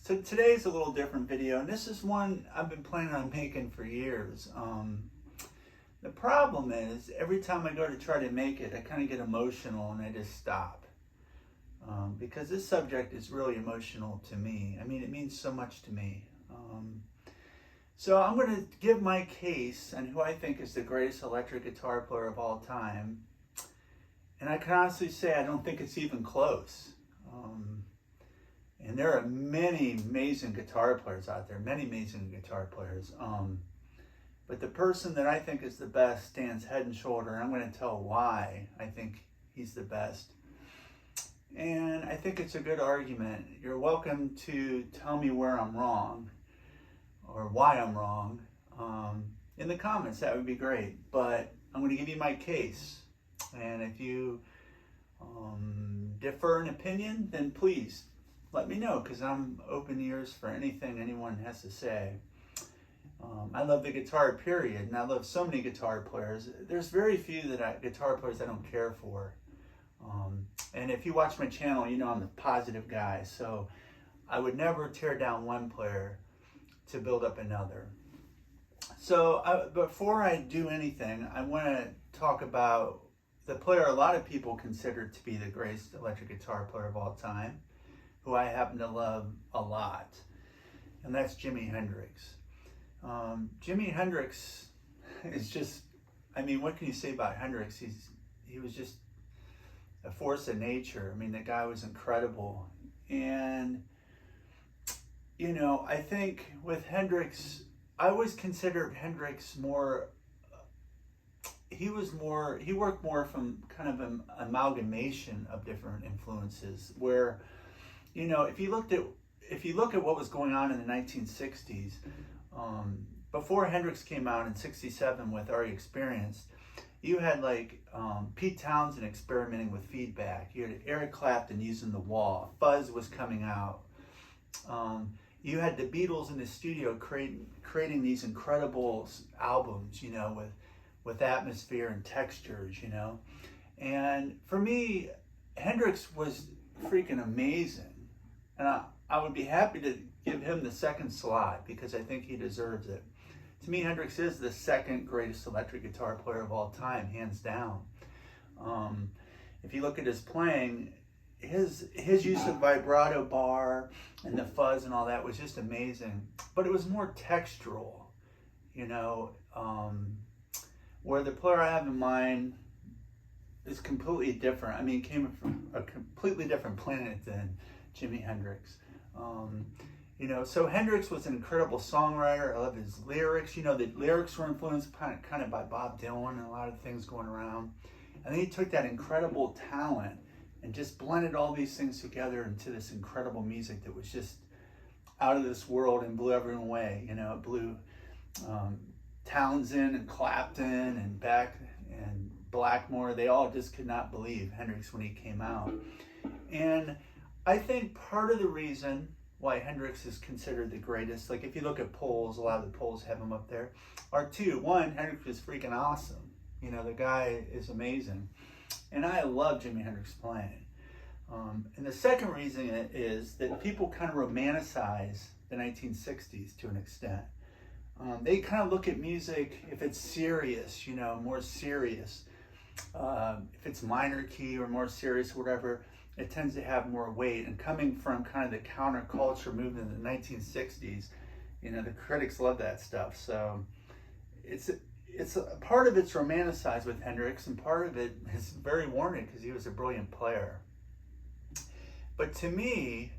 So today's a little different video, and this is one I've been planning on making for years. The problem is, every time I go to try to make it, I kind of get emotional and I just stop. Because this subject is really emotional to me. I mean, it means so much to me. So I'm going to give my case on who I think is the greatest electric guitar player of all time. And I can honestly say I don't think it's even close. And there are many amazing guitar players out there, many amazing guitar players. But the person that I think is the best stands head and shoulder, and I'm going to tell why I think he's the best. And I think it's a good argument. You're welcome to tell me where I'm wrong or why I'm wrong in the comments. That would be great. But I'm going to give you my case. And if you differ in opinion, then please let me know, because I'm open ears for anything anyone has to say. I love the guitar, period, and I love so many guitar players. There's very few guitar players I don't care for. And if you watch my channel, you know I'm a positive guy, so I would never tear down one player to build up another. So before I do anything, I want to talk about the player a lot of people consider to be the greatest electric guitar player of all time, who I happen to love a lot, and that's Jimi Hendrix. Jimi Hendrix is just, I mean, what can you say about Hendrix? He was just a force of nature. I mean, the guy was incredible. And, you know, I think with Hendrix, I always considered Hendrix more, he worked more from kind of an amalgamation of different influences, where, you know, if you look at what was going on in the 1960s, before Hendrix came out in '67 with Are You Experienced, you had like Pete Townsend experimenting with feedback. You had Eric Clapton using the wall. Fuzz was coming out. You had the Beatles in the studio creating these incredible albums, you know, with atmosphere and textures, you know. And for me, Hendrix was freaking amazing. And I would be happy to give him the second slot, because I think he deserves it. To me, Hendrix is the second greatest electric guitar player of all time, hands down. If you look at his playing, his use of vibrato bar and the fuzz and all that was just amazing. But it was more textural, you know, where the player I have in mind is completely different. I mean, came from a completely different planet than Jimi Hendrix. You know, so Hendrix was an incredible songwriter. I love his lyrics. You know, the lyrics were influenced kind of by Bob Dylan and a lot of things going around. And then he took that incredible talent and just blended all these things together into this incredible music that was just out of this world and blew everyone away. You know, it blew Townsend and Clapton and Beck and Blackmore. They all just could not believe Hendrix when he came out. And I think part of the reason why Hendrix is considered the greatest, like if you look at polls, a lot of the polls have him up there, are two. One, Hendrix is freaking awesome. You know, the guy is amazing. And I love Jimi Hendrix playing. And the second reason is that people kind of romanticize the 1960s to an extent. They kind of look at music, if it's serious, you know, more serious. If it's minor key or more serious or whatever, it tends to have more weight. And coming from kind of the counterculture movement in the 1960s, you know, the critics love that stuff. So it's a part of it's romanticized with Hendrix, and part of it is very warranted because he was a brilliant player. But to me,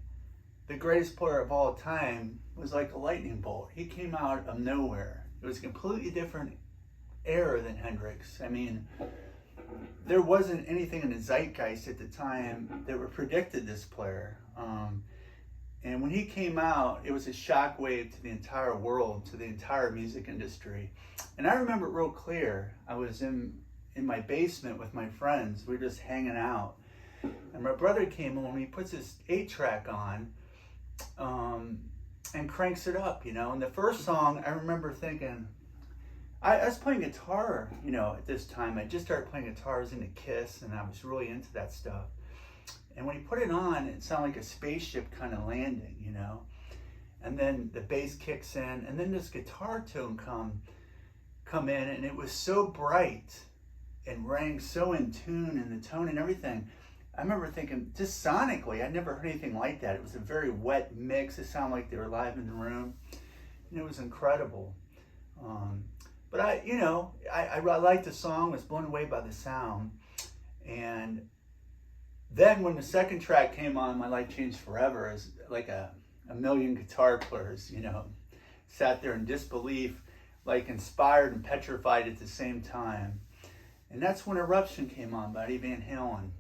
the greatest player of all time was like a lightning bolt. He came out of nowhere. It was a completely different era than Hendrix. I mean, there wasn't anything in the zeitgeist at the time that would predicted this player. And when he came out, it was a shockwave to the entire world, to the entire music industry. And I remember it real clear. I was in my basement with my friends. We were just hanging out. And my brother came home and he puts his 8-track on and cranks it up, you know. And the first song, I remember thinking, I was playing guitar, you know, at this time. I just started playing guitar. I was into Kiss, and I was really into that stuff. And when he put it on, it sounded like a spaceship kind of landing, you know. and then the bass kicks in, and then this guitar tone come in, and it was so bright and rang so in tune, and the tone and everything. I remember thinking, just sonically, I'd never heard anything like that. It was a very wet mix. It sounded like they were live in the room, and it was incredible. But I liked the song, was blown away by the sound. And then when the second track came on, my life changed forever. As like a million guitar players, sat there in disbelief, like inspired and petrified at the same time. And that's when Eruption came on by Eddie Van Halen.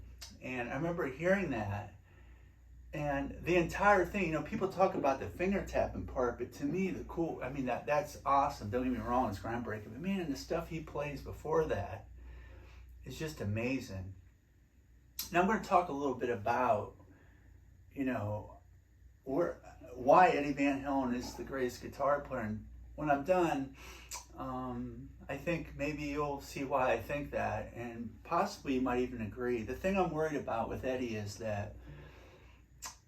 And I remember hearing that. And the entire thing, people talk about the finger tapping part, but to me, that's awesome. Don't get me wrong, it's groundbreaking. But man, the stuff he plays before that is just amazing. Now I'm going to talk a little bit about, why Eddie Van Halen is the greatest guitar player. And when I'm done, I think maybe you'll see why I think that, and possibly you might even agree. The thing I'm worried about with Eddie is that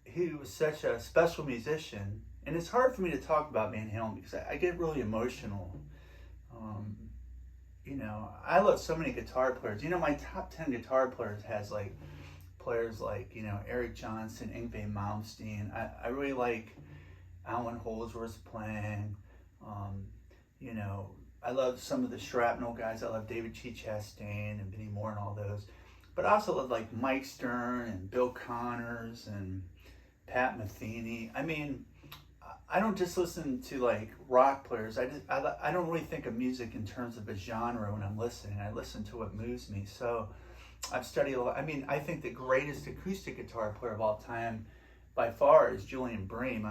he was such a special musician, and it's hard for me to talk about Van Halen because I get really emotional. I love so many guitar players. My top 10 guitar players has players like Eric Johnson, Yngwie Malmsteen. I really like Alan Holdsworth's playing. I love some of the Shrapnel guys. I love David G. Chastain and Vinnie Moore and all those. But I also love like Mike Stern and Bill Connors and Pat Metheny. I don't just listen to like rock players. I don't really think of music in terms of a genre when I'm listening. I listen to what moves me. So I've studied a lot. I think the greatest acoustic guitar player of all time by far is Julian Bream.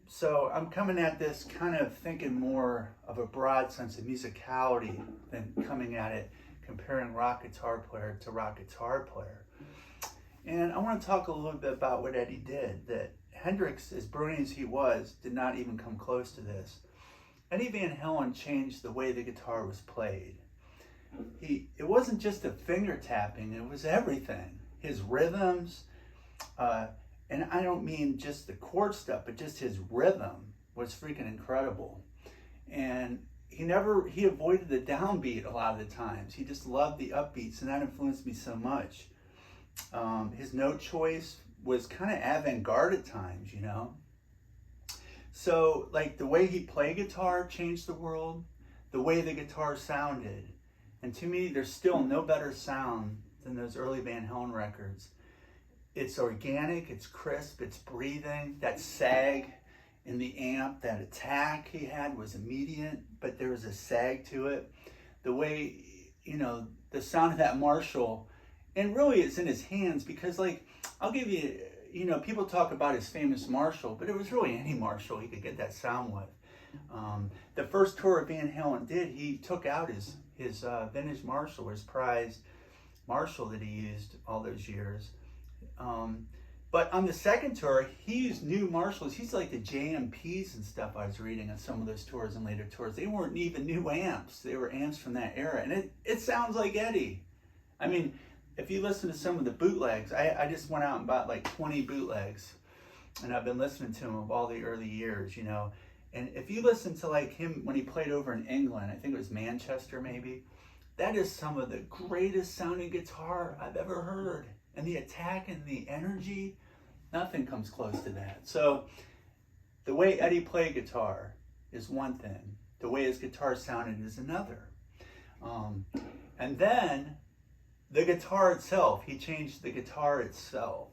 So I'm coming at this kind of thinking more of a broad sense of musicality than coming at it comparing rock guitar player to rock guitar player. And I want to talk a little bit about what Eddie did. That Hendrix, as brilliant as he was, did not even come close to this. Eddie Van Halen changed the way the guitar was played. It wasn't just the finger tapping, it was everything. His rhythms, and I don't mean just the chord stuff, but just his rhythm was freaking incredible. And he avoided the downbeat a lot of the times. He just loved the upbeats, and that influenced me so much. His note choice was kind of avant-garde at times, So like the way he played guitar changed the world, the way the guitar sounded. And to me, there's still no better sound than those early Van Halen records. It's organic, it's crisp, it's breathing. That sag in the amp, that attack he had was immediate, but there was a sag to it. The way, the sound of that Marshall, and really it's in his hands because I'll give you, people talk about his famous Marshall, but it was really any Marshall he could get that sound with. The first tour Van Halen did, he took out his vintage Marshall, his prized Marshall that he used all those years. But on the second tour, he used new Marshalls. He's like the JMPs and stuff I was reading on some of those tours and later tours. They weren't even new amps. They were amps from that era. And it sounds like Eddie. If you listen to some of the bootlegs, I just went out and bought like 20 bootlegs. And I've been listening to him of all the early years, And if you listen to like him when he played over in England, I think it was Manchester maybe, that is some of the greatest sounding guitar I've ever heard. And the attack and the energy, nothing comes close to that. So the way Eddie played guitar is one thing. The way his guitar sounded is another. And then the guitar itself, he changed the guitar itself.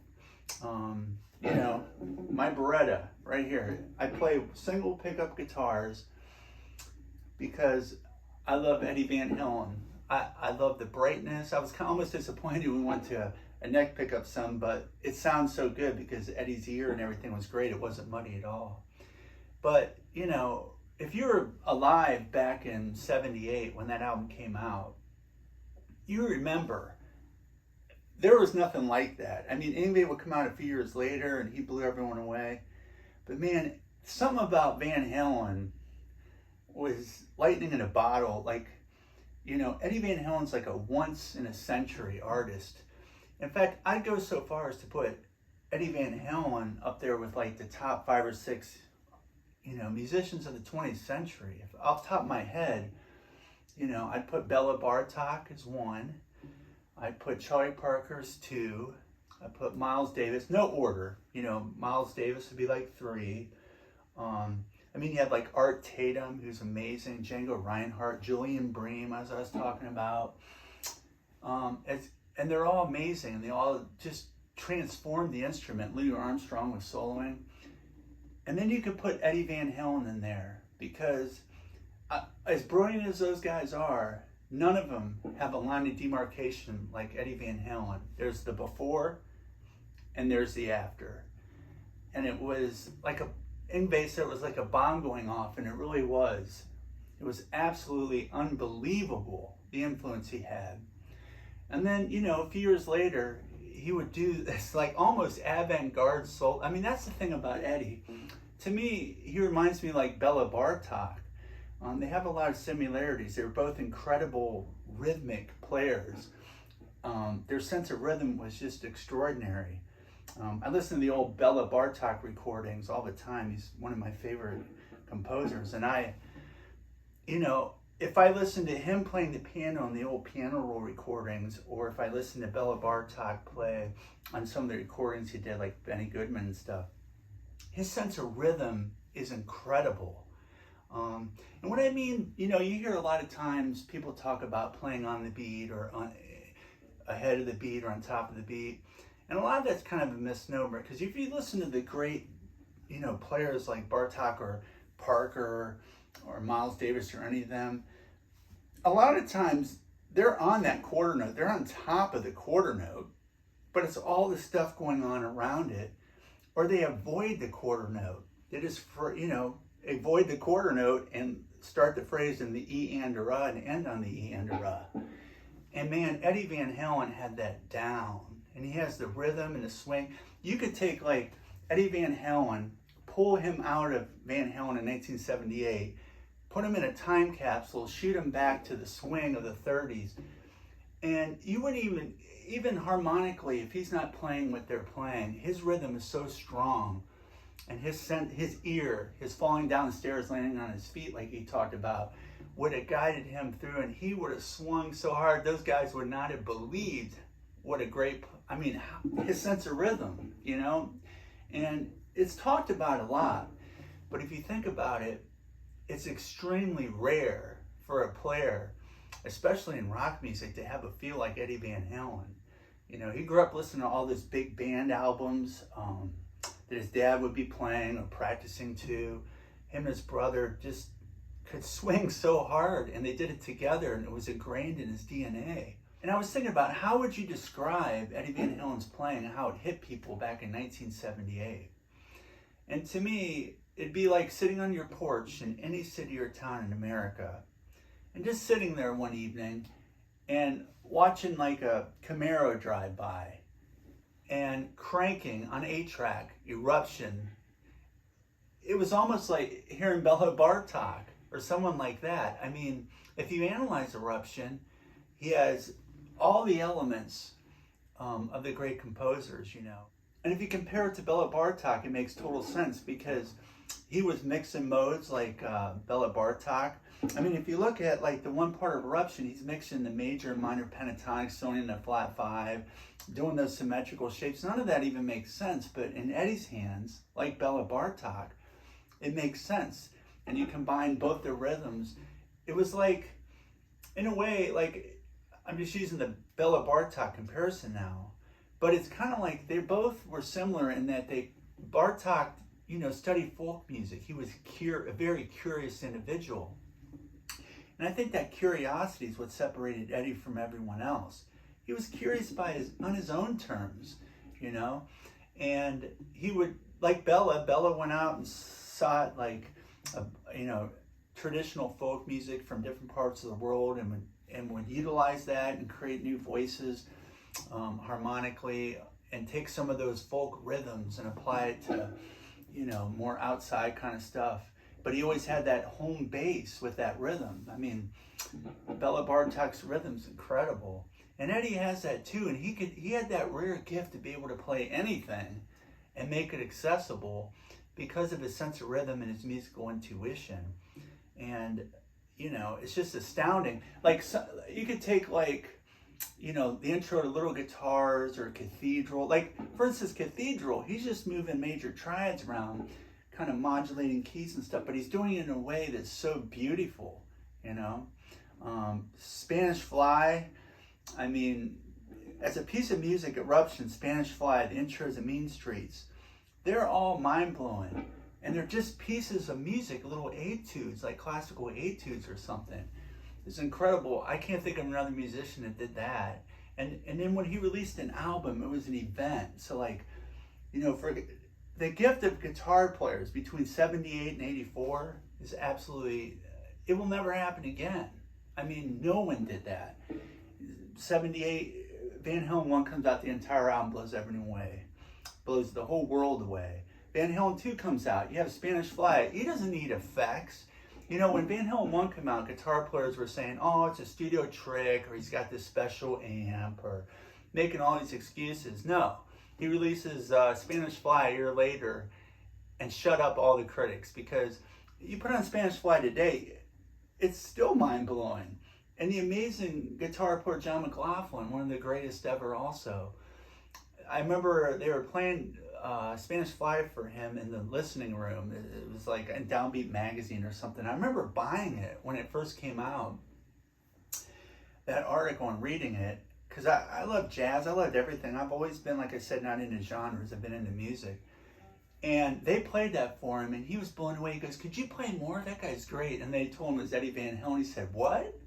My Beretta right here, I play single pickup guitars because I love Eddie Van Halen. I love the brightness. I was almost disappointed when we went to a neck pickup some, but it sounds so good because Eddie's ear and everything was great. It wasn't muddy at all. But, if you were alive back in 78 when that album came out, you remember there was nothing like that. Yngwie would come out a few years later and he blew everyone away. But man, something about Van Halen was lightning in a bottle. Eddie Van Halen's like a once in a century artist. In fact, I'd go so far as to put Eddie Van Halen up there with like the top 5 or 6, musicians of the 20th century. If, off the top of my head, I'd put Bela Bartok as 1. I'd put Charlie Parker as 2. I'd put Miles Davis, no order. Miles Davis would be like 3. You have like Art Tatum, who's amazing, Django Reinhardt, Julian Bream, as I was talking about. And they're all amazing, and they all just transformed the instrument. Louis Armstrong was soloing. And then you could put Eddie Van Halen in there, because as brilliant as those guys are, none of them have a line of demarcation like Eddie Van Halen. There's the before and there's the after. And it was like in bass, it was like a bomb going off, and it really was. It was absolutely unbelievable, the influence he had. And then, a few years later, he would do this like almost avant-garde soul. That's the thing about Eddie. To me, he reminds me like Bela Bartok. They have a lot of similarities. They're both incredible rhythmic players. Their sense of rhythm was just extraordinary. I listen to the old Bela Bartok recordings all the time. He's one of my favorite composers. And if I listen to him playing the piano on the old piano roll recordings, or if I listen to Bela Bartok play on some of the recordings he did, like Benny Goodman and stuff, his sense of rhythm is incredible. And what I mean, you hear a lot of times people talk about playing on the beat, or ahead of the beat, or on top of the beat. And a lot of that's kind of a misnomer, because if you listen to the great, players like Bartok or Parker or Miles Davis or any of them, a lot of times they're on that quarter note. They're on top of the quarter note, but it's all the stuff going on around it. Or they avoid the quarter note. They just, avoid the quarter note and start the phrase in the E and a ra and end on the E and a ra. And man, Eddie Van Halen had that down. And he has the rhythm and the swing. You could take like Eddie Van Halen, pull him out of Van Halen in 1978, put him in a time capsule, shoot him back to the swing of the 30s. And you wouldn't even harmonically, if he's not playing what they're playing, his rhythm is so strong. And his ear, his falling down the stairs, landing on his feet like he talked about, would have guided him through, and he would have swung so hard, those guys would not have believed what a great, his sense of rhythm, and it's talked about a lot, but if you think about it, it's extremely rare for a player, especially in rock music, to have a feel like Eddie Van Halen. He grew up listening to all these big band albums that his dad would be playing or practicing to. Him and his brother just could swing so hard, and they did it together, and it was ingrained in his DNA. And I was thinking about, how would you describe Eddie Van Halen's playing and how it hit people back in 1978? And to me, it'd be like sitting on your porch in any city or town in America, and just sitting there one evening and watching like a Camaro drive by and cranking on 8-track Eruption. It was almost like hearing Bela Bartok or someone like that. If you analyze Eruption, he has all the elements of the great composers, And if you compare it to Bela Bartok, it makes total sense, because he was mixing modes like Bela Bartok. If you look at like the one part of Eruption, he's mixing the major and minor pentatonics, throwing in a flat 5, doing those symmetrical shapes. None of that even makes sense, but in Eddie's hands, like Bela Bartok, it makes sense. And you combine both the rhythms. It was like, in a way, like, I'm just using the Bela Bartok comparison now, but it's kind of like they both were similar in that Bartok, studied folk music. He was a very curious individual. And I think that curiosity is what separated Eddie from everyone else. He was curious on his own terms, and he would, like Bela went out and sought like, traditional folk music from different parts of the world, and would utilize that and create new voices harmonically, and take some of those folk rhythms and apply it to, more outside kind of stuff. But he always had that home base with that rhythm. Bela Bartok's rhythm's incredible. And Eddie has that too, and he had that rare gift to be able to play anything and make it accessible because of his sense of rhythm and his musical intuition. And, you know, it's just astounding. Like, so, you could take, like, you know, the intro to Little Guitars or Cathedral. Like, for instance, Cathedral, he's just moving major triads around, kind of modulating keys and stuff, but he's doing it in a way that's so beautiful, you know. Spanish Fly, I mean, as a piece of music, Eruption, Spanish Fly, the intros of Mean Streets, they're all mind-blowing. And they're just pieces of music, little etudes, like classical etudes or something. It's incredible. I can't think of another musician that did that. And then when he released an album, it was an event. So, like, you know, for the gift of guitar players between 78 and 84 is absolutely, it will never happen again. I mean, no one did that. 78, Van Halen 1 comes out, the entire album blows everyone away. Blows the whole world away. Van Halen 2 comes out, you have Spanish Fly. He doesn't need effects. You know, when Van Halen 1 came out, guitar players were saying, oh, it's a studio trick, or he's got this special amp, or making all these excuses. No, he releases Spanish Fly a year later and shut up all the critics, because you put on Spanish Fly today, it's still mind-blowing. And the amazing guitar player John McLaughlin, one of the greatest ever also. I remember they were playing Spanish Fly for him in the listening room. It was like in Downbeat magazine or something. I remember buying it when it first came out, that article, and reading it, because I love jazz. I loved everything. I've always been, like I said, not into genres. I've been into music. And they played that for him, and he was blown away. He goes, could you play more? That guy's great. And they told him it was Eddie Van Halen. He said, what?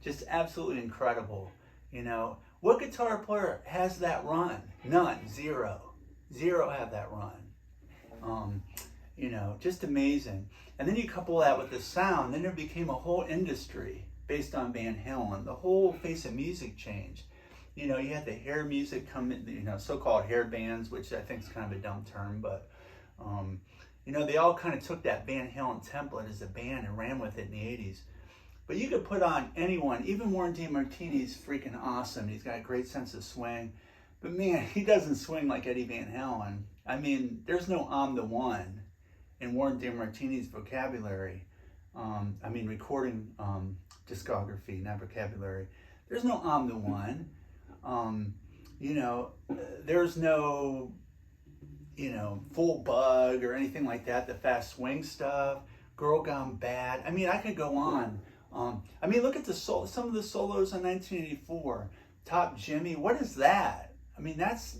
Just absolutely incredible. You know, what guitar player has that run? None. Zero have that run. You know, just amazing. And then you couple that with the sound, then there became a whole industry based on Van Halen. The whole face of music changed. You know, you had the hair music come in, you know, so-called hair bands, which I think is kind of a dumb term, but, you know, they all kind of took that Van Halen template as a band and ran with it in the 80s. But you could put on anyone, even Warren DeMartini's freaking awesome. He's got a great sense of swing. But man, he doesn't swing like Eddie Van Halen. I mean, there's no I'm the one in Warren DeMartini's vocabulary. I mean, recording discography, not vocabulary. There's no I'm the one. You know, there's no, you know, Full Bug or anything like that, the fast swing stuff, Girl Gone Bad. I mean, I could go on. I mean, look at some of the solos on 1984. Top Jimmy, what is that? I mean, that's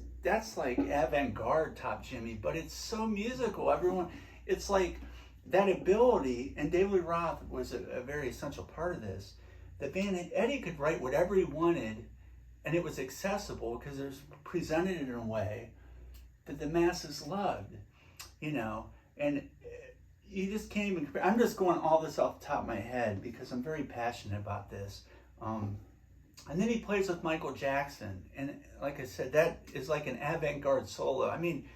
like avant-garde Top Jimmy, but it's so musical. Everyone, it's like that ability, and David Lee Roth was a very essential part of this. That Eddie could write whatever he wanted, and it was accessible because it was presented in a way that the masses loved, you know. And you just can't even compare. I'm just going all this off the top of my head because I'm very passionate about this. And then he plays with Michael Jackson, and like I said, that is like an avant-garde solo. I mean,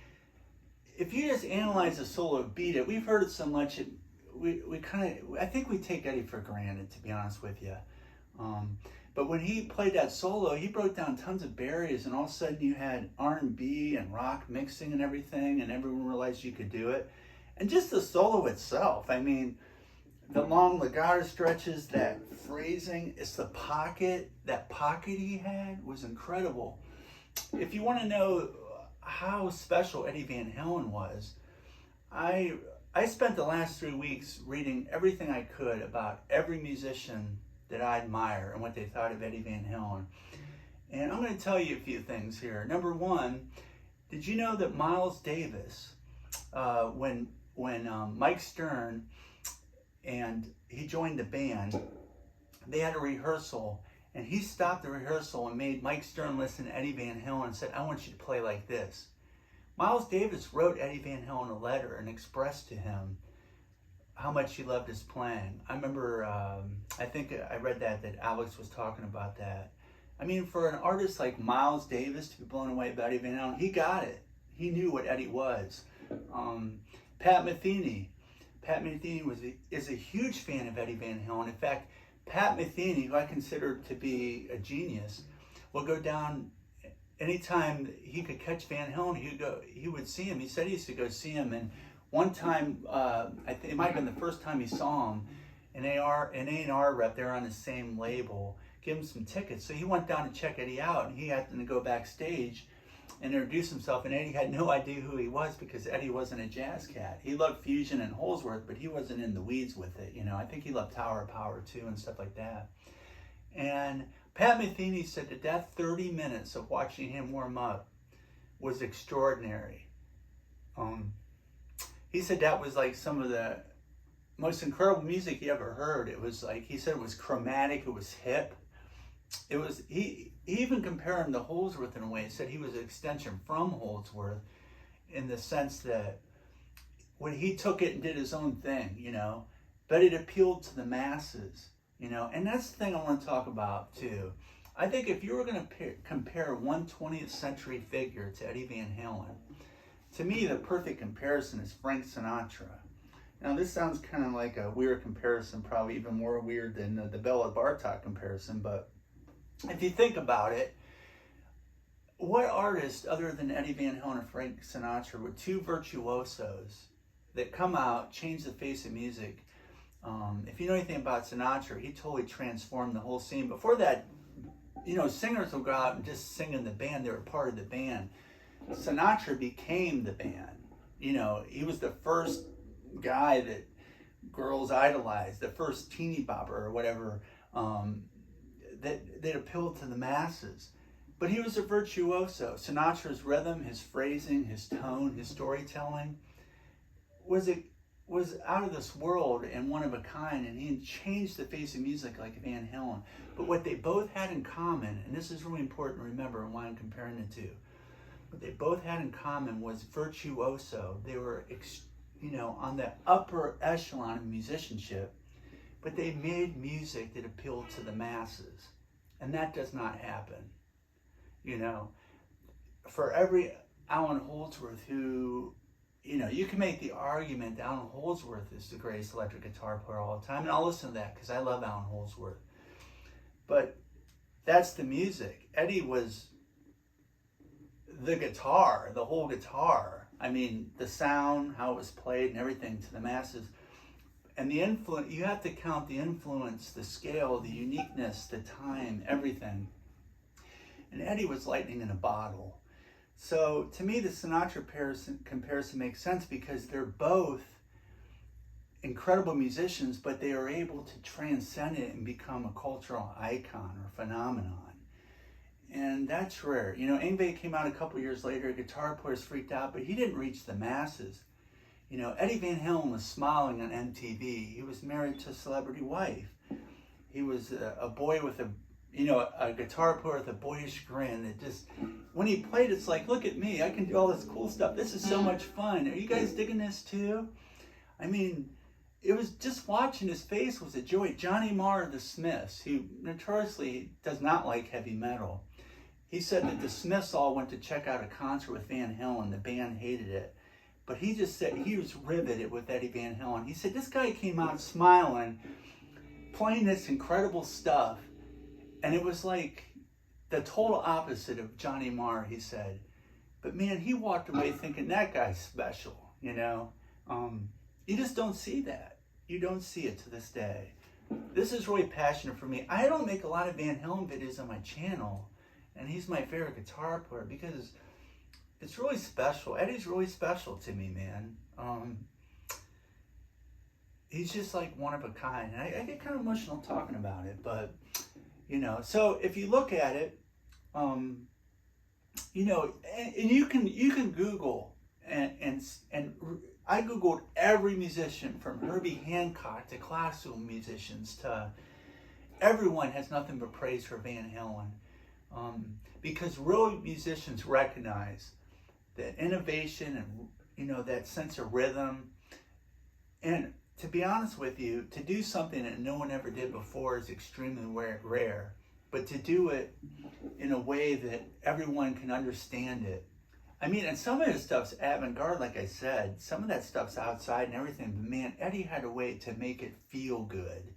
if you just analyze the solo, beat it. We've heard it so much, I think we take Eddie for granted, to be honest with you. But when he played that solo, he broke down tons of barriers, and all of a sudden you had R&B and rock mixing and everything, and everyone realized you could do it. And just the solo itself, I mean, the long legato stretches, that phrasing, it's the pocket, that pocket he had was incredible. If you want to know how special Eddie Van Halen was, I spent the last 3 weeks reading everything I could about every musician that I admire and what they thought of Eddie Van Halen. And I'm going to tell you a few things here. Number one, did you know that Miles Davis, when Mike Stern and he joined the band, they had a rehearsal, and he stopped the rehearsal and made Mike Stern listen to Eddie Van Halen and said, I want you to play like this. Miles Davis wrote Eddie Van Halen a letter and expressed to him how much he loved his playing. I remember, I think I read that Alex was talking about that. I mean, for an artist like Miles Davis to be blown away by Eddie Van Halen, he got it. He knew what Eddie was. Pat Metheny is a huge fan of Eddie Van Halen. In fact, Pat Metheny, who I consider to be a genius, will go down anytime he could catch Van Halen, he would see him. He said he used to go see him, and one time, I think it might have been the first time he saw him, an A&R rep there on the same label gave him some tickets. So he went down to check Eddie out, and he happened to go backstage and introduce himself, and Eddie had no idea who he was because Eddie wasn't a jazz cat. He loved fusion and Holsworth, but he wasn't in the weeds with it. I think he loved Tower of Power too and stuff like that. And Pat Metheny said that 30 minutes of watching him warm up was extraordinary. He said that was like some of the most incredible music he ever heard. It was like, he said it was chromatic, it was hip. It was, he even compared him to Holsworth in a way. He said he was an extension from Holsworth in the sense that when he took it and did his own thing, but it appealed to the masses, and that's the thing I want to talk about too. I think if you were going to compare one 20th century figure to Eddie Van Halen, to me the perfect comparison is Frank Sinatra. Now this sounds kind of like a weird comparison, probably even more weird than the Bela Bartok comparison, but if you think about it, what artist other than Eddie Van Halen and Frank Sinatra were two virtuosos that come out, change the face of music? If you know anything about Sinatra, he totally transformed the whole scene. Before that, singers will go out and just sing in the band. They were part of the band. Sinatra became the band. He was the first guy that girls idolized, the first teeny bopper or whatever, that appealed to the masses. But he was a virtuoso. Sinatra's rhythm, his phrasing, his tone, his storytelling was out of this world and one of a kind, and he changed the face of music like Van Halen. But what they both had in common, and this is really important to remember and why I'm comparing the two, what they both had in common was virtuoso. They were on the upper echelon of musicianship, but they made music that appealed to the masses. And that does not happen. For every Alan Holdsworth who, you can make the argument that Alan Holdsworth is the greatest electric guitar player of all time, and I'll listen to that because I love Alan Holdsworth. But that's the music. Eddie was the guitar, the whole guitar. I mean, the sound, how it was played and everything to the masses. And the influence, you have to count the influence, the scale, the uniqueness, the time, everything. And Eddie was lightning in a bottle. So to me, the Sinatra comparison makes sense because they're both incredible musicians, but they are able to transcend it and become a cultural icon or phenomenon. And that's rare. Yngwie came out a couple years later, guitar players freaked out, but he didn't reach the masses. Eddie Van Halen was smiling on MTV. He was married to a celebrity wife. He was a boy with a guitar player with a boyish grin that just, when he played, it's like, look at me, I can do all this cool stuff. This is so much fun. Are you guys digging this too? I mean, it was just watching his face was a joy. Johnny Marr of the Smiths, he notoriously does not like heavy metal. He said that the Smiths all went to check out a concert with Van Halen. The band hated it. But he just said he was riveted with Eddie Van Halen. He said this guy came out smiling, playing this incredible stuff. And it was like the total opposite of Johnny Marr, he said. But man, he walked away thinking that guy's special, You just don't see that. You don't see it to this day. This is really passionate for me. I don't make a lot of Van Halen videos on my channel. And he's my favorite guitar player because it's really special. Eddie's really special to me, man. He's just like one of a kind. And I get kind of emotional talking about it, but so if you look at it, and you can Google and I Googled every musician from Herbie Hancock to classical musicians to everyone has nothing but praise for Van Halen. Because real musicians recognize that innovation and that sense of rhythm, and to be honest with you, to do something that no one ever did before is extremely rare. But to do it in a way that everyone can understand it. I mean, and some of his stuff's avant-garde, like I said. Some of that stuff's outside and everything. But man, Eddie had a way to make it feel good.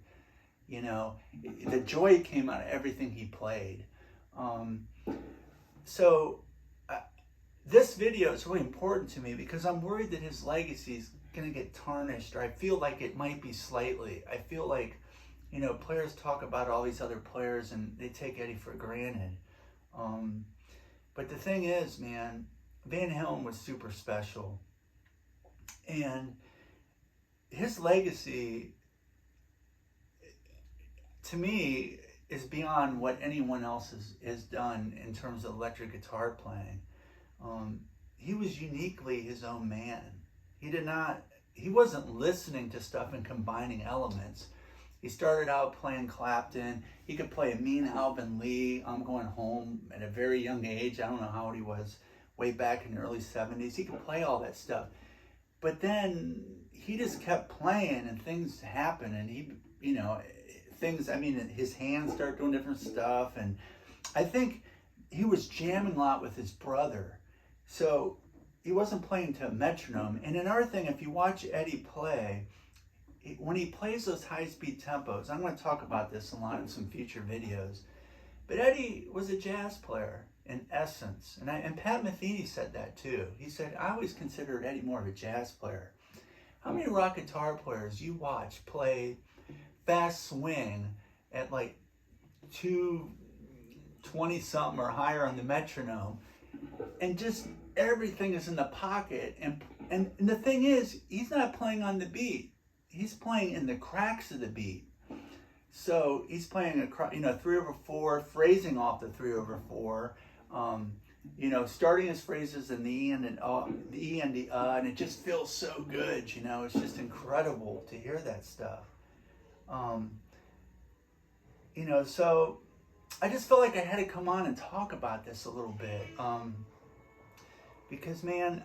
The joy came out of everything he played. So this video is really important to me because I'm worried that his legacy is going to get tarnished, or I feel like it might be slightly. I feel like, you know, players talk about all these other players and they take Eddie for granted. But the thing is, man, Van Halen was super special. And his legacy, to me, is beyond what anyone else has done in terms of electric guitar playing. He was uniquely his own man. He wasn't listening to stuff and combining elements. He started out playing Clapton. He could play a mean Alvin Lee, I'm Going Home, at a very young age. I don't know how old he was, way back in the early 70s. He could play all that stuff. But then he just kept playing and things happened, and he, you know, his hands start doing different stuff. And I think he was jamming a lot with his brother. So he wasn't playing to a metronome. And another thing, if you watch Eddie play, when he plays those high-speed tempos, I'm going to talk about this a lot in some future videos, but Eddie was a jazz player in essence. And Pat Metheny said that too. He said, I always considered Eddie more of a jazz player. How many rock guitar players you watch play fast swing at like 220 something or higher on the metronome, and just everything is in the pocket, and the thing is, he's not playing on the beat. He's playing in the cracks of the beat. So he's playing 3/4, phrasing off the 3/4, starting his phrases in the E and the E and the and it just feels so good. You know, it's just incredible to hear that stuff. So I just felt like I had to come on and talk about this a little bit, because, man,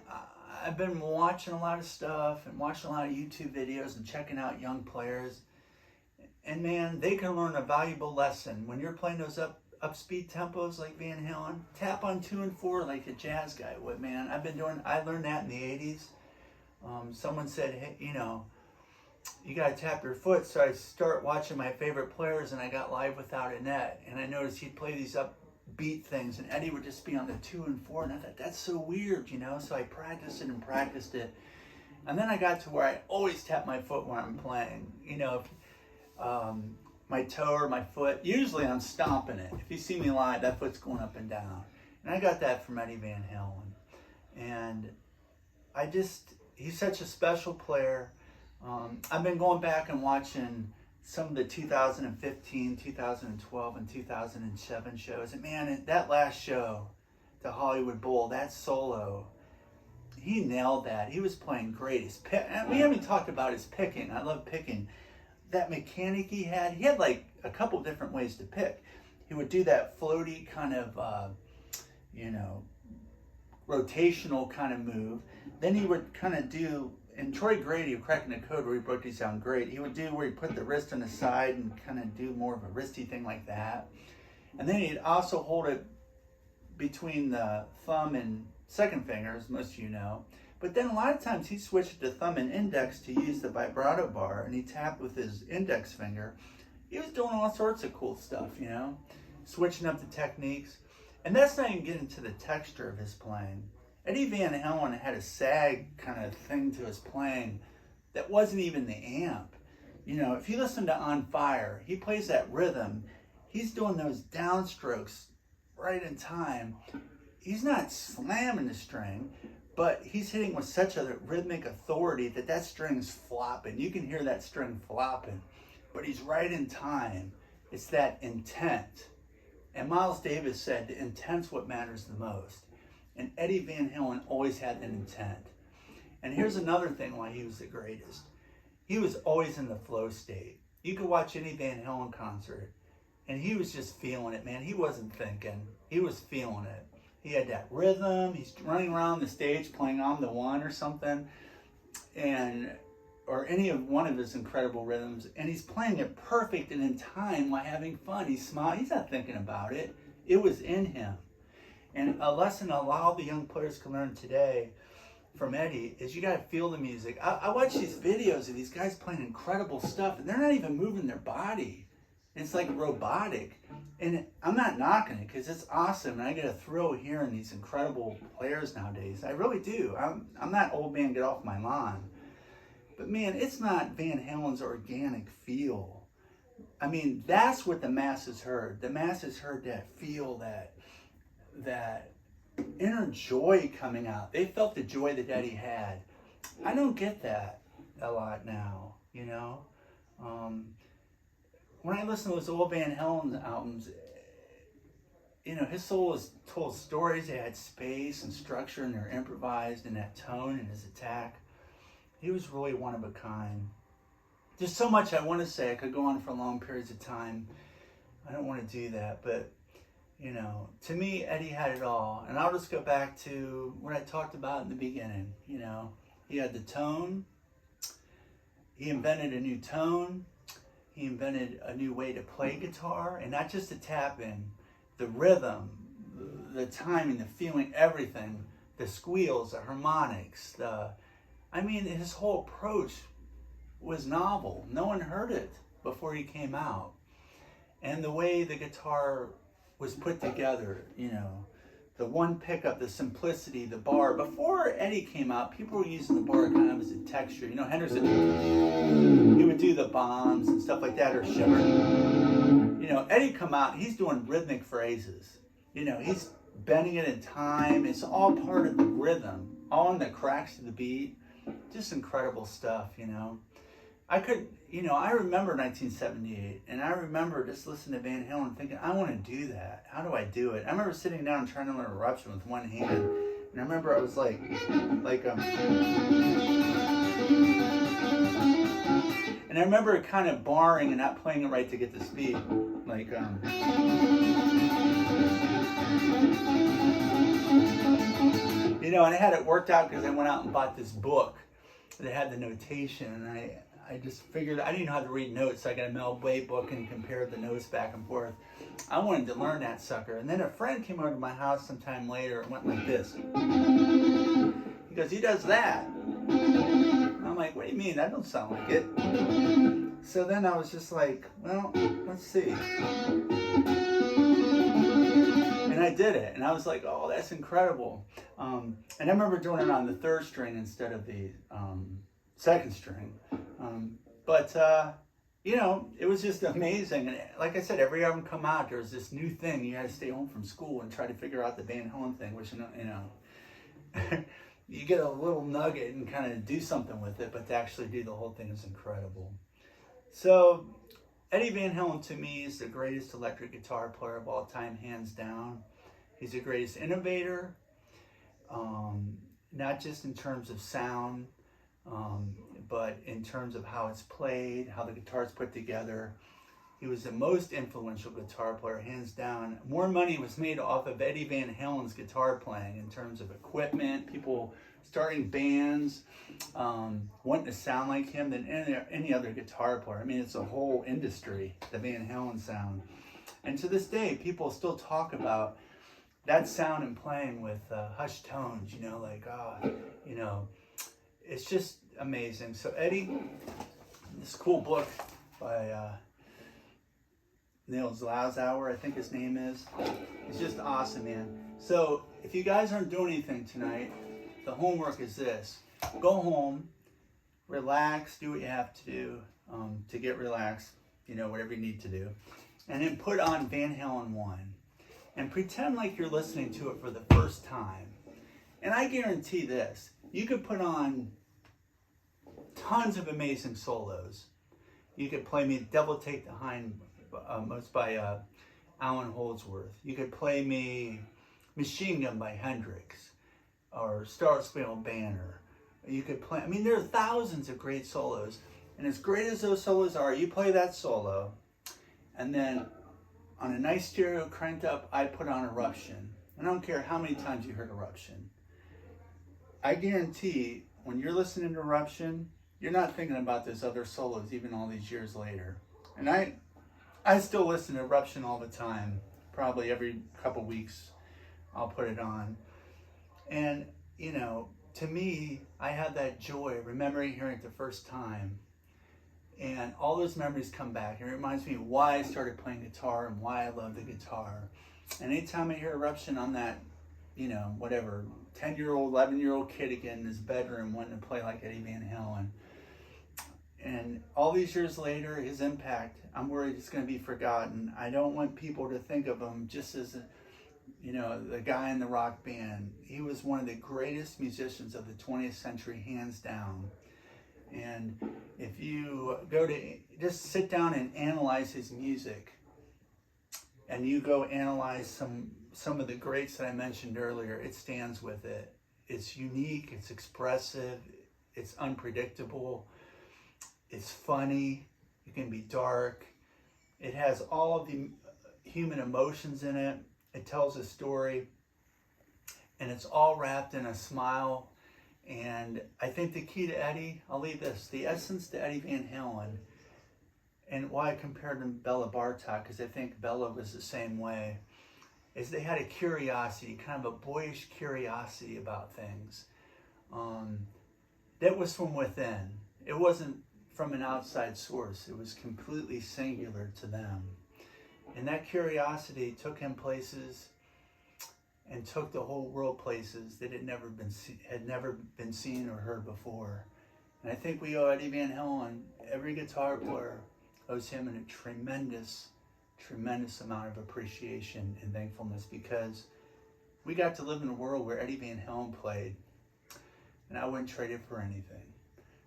I've been watching a lot of stuff and watching a lot of YouTube videos and checking out young players, and, man, they can learn a valuable lesson. When you're playing those upspeed tempos like Van Halen, tap on 2 and 4 like a jazz guy would, man. I learned that in the 80s. Someone said, hey, you got to tap your foot. So I start watching my favorite players, and I got Live Without a Net, and I noticed he'd play these upbeat things, and Eddie would just be on the 2 and 4, and I thought, that's so weird, So I practiced it, and then I got to where I always tap my foot when I'm playing. My toe or my foot, usually I'm stomping it. If you see me live, that foot's going up and down, and I got that from Eddie Van Halen, and he's such a special player. I've been going back and watching some of the 2015, 2012, and 2007 shows. And, man, that last show, the Hollywood Bowl, that solo, he nailed that. He was playing great. We haven't talked about his picking. I love picking. That mechanic he had like a couple different ways to pick. He would do that floaty kind of, rotational kind of move. Then he would kind of do, and Troy Grady, who Cracking the Code, where he broke these down great, he would do where he put the wrist on the side and kind of do more of a wristy thing like that. And then he'd also hold it between the thumb and second finger, as most of you know. But then a lot of times he switched to thumb and index to use the vibrato bar, and he tapped with his index finger. He was doing all sorts of cool stuff, switching up the techniques. And that's not even getting to the texture of his playing. Eddie Van Halen had a sag kind of thing to his playing that wasn't even the amp. If you listen to On Fire, he plays that rhythm. He's doing those downstrokes right in time. He's not slamming the string, but he's hitting with such a rhythmic authority that string's flopping. You can hear that string flopping, but he's right in time. It's that intent. And Miles Davis said the intent's what matters the most. And Eddie Van Halen always had an intent. And here's another thing why he was the greatest. He was always in the flow state. You could watch any Van Halen concert, and he was just feeling it, man. He wasn't thinking. He was feeling it. He had that rhythm. He's running around the stage playing I'm the One or something, or any of one of his incredible rhythms, and he's playing it perfect and in time while having fun. He's smiling. He's not thinking about it. It was in him. And a lesson a lot of the young players can learn today from Eddie is you got to feel the music. I watch these videos of these guys playing incredible stuff, and they're not even moving their body. It's like robotic. And I'm not knocking it because it's awesome, and I get a thrill hearing these incredible players nowadays. I really do. I'm not old man, get off my lawn. But man, it's not Van Halen's organic feel. I mean, that's what the masses heard. The masses heard that feel, that inner joy coming out. They felt the joy that Eddie had. I don't get that a lot now, you know. When I listen to those old Van Halen albums, you know, his soloists told stories. They had space and structure, and they're improvised in that tone and his attack. He was really one of a kind. There's so much I want to say. I could go on for long periods of time. I don't want to do that, but you know, to me, Eddie had it all. And I'll just go back to what I talked about in the beginning. You know, he had the tone. He invented a new tone. He invented a new way to play guitar, and not just the tap in, the rhythm, the timing, the feeling, everything, the squeals, the harmonics, I mean, his whole approach was novel. No one heard it before he came out. And the way the guitar was put together, you know, the one pickup, the simplicity, the bar. Before Eddie came out, people were using the bar kind of as a texture. You know, Hendrix, he would do the bombs and stuff like that, or shimmer. You know, Eddie come out, he's doing rhythmic phrases. You know, he's bending it in time. It's all part of the rhythm, all in the cracks to the beat. Just incredible stuff, you know. I remember 1978, and I remember just listening to Van Halen thinking, I want to do that. How do I do it? I remember sitting down and trying to learn Eruption with one hand, and I remember I was and I remember kind of barring and not playing it right to get the speed, you know, and I had it worked out because I went out and bought this book that had the notation, and I just figured I didn't know how to read notes, so I got a Mel Bay book and compared the notes back and forth. I wanted to learn that sucker. And then a friend came over to my house sometime later and went like this. He goes, he does that. I'm like, what do you mean? That don't sound like it. So then I was just like, well, let's see. And I did it, and I was like, oh, that's incredible. And I remember doing it on the third string instead of the second string. You know, it was just amazing. And like I said, every album come out, there's this new thing. You had to stay home from school and try to figure out the Van Halen thing, which, you know, you get a little nugget and kind of do something with it, but to actually do the whole thing is incredible. So Eddie Van Halen, to me, is the greatest electric guitar player of all time, hands down. He's the greatest innovator, not just in terms of sound, but in terms of how it's played, how the guitar's put together. He was the most influential guitar player, hands down. More money was made off of Eddie Van Halen's guitar playing in terms of equipment, people starting bands, wanting to sound like him than any other guitar player. I mean, it's a whole industry, the Van Halen sound. And to this day, people still talk about that sound and playing with hushed tones, you know, like, you know, it's just amazing. So Eddie, this cool book by Neil Zlazauer, I think his name is. It's just awesome, man. So if you guys aren't doing anything tonight, the homework is this. Go home, relax, do what you have to do to get relaxed, you know, whatever you need to do. And then put on Van Halen 1 and pretend like you're listening to it for the first time. And I guarantee this, you could put on tons of amazing solos. You could play me Devil Take the Hindmost by Alan Holdsworth. You could play me Machine Gun by Hendrix or Star Spangled Banner. You could play, I mean, there are thousands of great solos. And as great as those solos are, you play that solo, and then on a nice stereo cranked up, I put on Eruption. I don't care how many times you heard Eruption. I guarantee when you're listening to Eruption, you're not thinking about those other solos even all these years later. And I still listen to Eruption all the time. Probably every couple weeks I'll put it on. And, you know, to me, I have that joy remembering hearing it the first time. And all those memories come back. It reminds me why I started playing guitar and why I love the guitar. And anytime I hear Eruption on that, you know, whatever, 10-year-old, 11-year-old kid again in his bedroom wanting to play like Eddie Van Halen. And all these years later, his impact, I'm worried it's going to be forgotten. I don't want people to think of him just as, you know, the guy in the rock band. He was one of the greatest musicians of the 20th century, hands down. And if you go to, just sit down and analyze his music, and you go analyze some of the greats that I mentioned earlier, it stands with it. It's unique, it's expressive, it's unpredictable, it's funny, it can be dark, it has all of the human emotions in it, it tells a story, and it's all wrapped in a smile. And I think the key to Eddie, I'll leave this, the essence to Eddie Van Halen, and why I compared him to Bela Bartok, because I think Bela was the same way, is they had a curiosity, kind of a boyish curiosity about things. That was from within. It wasn't from an outside source. It was completely singular to them. And that curiosity took him places and took the whole world places that had never been seen or heard before. And I think we owe Eddie Van Halen, every guitar player owes him a tremendous amount of appreciation and thankfulness, because we got to live in a world where Eddie Van Halen played, and I wouldn't trade it for anything.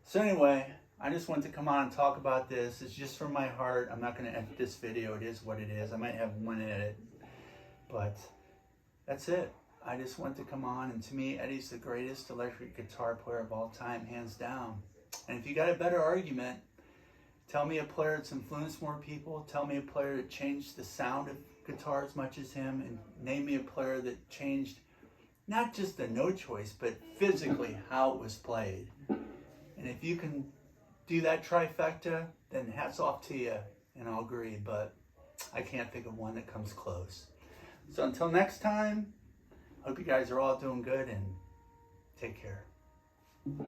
So anyway, I just wanted to come on and talk about this. It's just from my heart. I'm not going to edit this video. It is what it is. I might have one edit, but that's it. I just want to come on, and to me, Eddie's the greatest electric guitar player of all time, hands down. And if you got a better argument, tell me a player that's influenced more people. Tell me a player that changed the sound of guitar as much as him, and name me a player that changed not just the note choice, but physically how it was played. And if you can do that trifecta, then hats off to you, and I'll agree, but I can't think of one that comes close. So until next time, hope you guys are all doing good, and take care.